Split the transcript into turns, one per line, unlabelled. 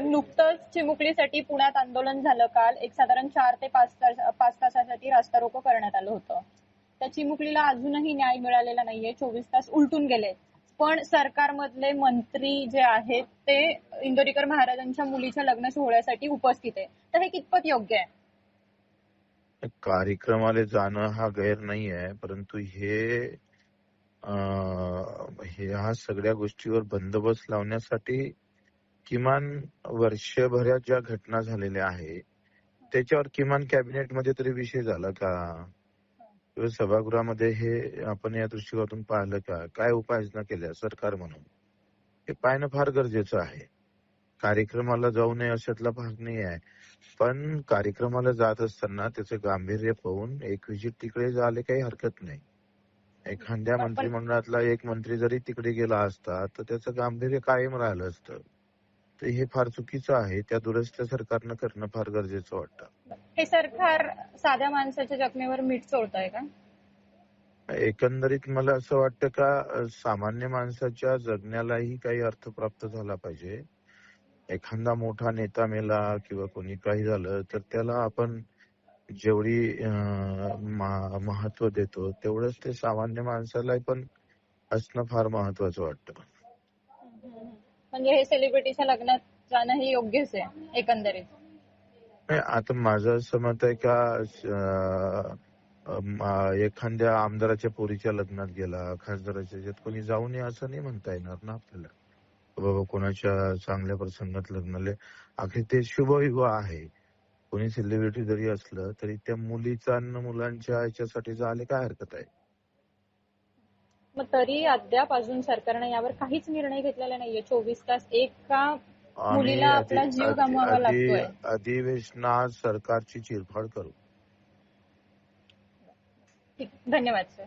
नुकतंच चिमुकलीसाठी पुण्यात आंदोलन झालं काल. एक साधारण 4 ते 5 तासासाठी रास्ता रोको करण्यात आलं होतं. त्या चिमुकलीला अजूनही न्याय मिळालेला नाहीये. 24 तास उलटून गेले. पण सरकारमधले मंत्री जे आहेत ते इंदोरीकर महाराजांच्या मुलीच्या लग्न सोहळ्यासाठी उपस्थित आहे. तर हे कितपत योग्य आहे?
कार्यक्रमाला जाणं हा गैर नाही आहे, परंतु ह्या सगळ्या गोष्टीवर बंदोबस्त लावण्यासाठी किमान वर्षभरात ज्या घटना झालेल्या आहेत त्याच्यावर किमान कॅबिनेटमध्ये तरी विषय झाला का? किंवा सभागृहामध्ये हे आपण या दृष्टिकोनातून पाहिलं का? काय उपाययोजना केल्या सरकार म्हणून? हे पाहणं फार गरजेचं आहे. कार्यक्रमाला जाऊ नये अशातला भाग नाही आहे, पण कार्यक्रमाला जात असताना त्याचं गांभीर्य पाहून एक व्हिजिट तिकडे जायला काही हरकत नाही. एखाद्या मंत्रिमंडळातला एक मंत्री जरी तिकडे गेला असता तर त्याचं गांभीर्य कायम राहिलं असतं. तर हे फार चुकीचं आहे. त्या दुरुस्त्या सरकारनं करणं फार गरजेचं वाटतं.
हे सरकार साध्या माणसाच्या जखमेवर मीठ चोळतंय का?
एकंदरीत मला असं वाटतं का सामान्य माणसाच्या जगण्यालाही काही अर्थ प्राप्त झाला पाहिजे. एखादा मोठा नेता मेला किंवा कोणी काही झालं तर त्याला आपण जेवढी महत्व देतो तेवढंच ते सामान्य माणसाला पण असणं फार महत्वाचं वाटतं.
म्हणजे हे सेलिब्रिटीच्या लग्नात जाणं हे योग्यच आहे एकंदरीत?
नाही, आता माझं असं मत आहे का एखाद्या आमदाराच्या पोरीच्या लग्नात गेला, खासदाराच्या याच्यात कोणी जाऊ नये असं नाही म्हणता येणार ना आपल्याला. बाबा कोणाच्या चांगल्या प्रसंगात लग्नाले, अखेर ते शुभविवाह आहे. कोणी सेलिब्रिटी जरी असलं तरी त्या मुलीचा आणि मुलांच्या याच्यासाठी जायला काय हरकत आहे?
मग तरी अद्याप अजून सरकारने यावर काहीच निर्णय घेतलेला नाहीये. 24 तास एका मुलीला आपला जीव गमवावा लागतोय.
अधिवेशनात सरकारची चिरफाड करू.
धन्यवाद सर.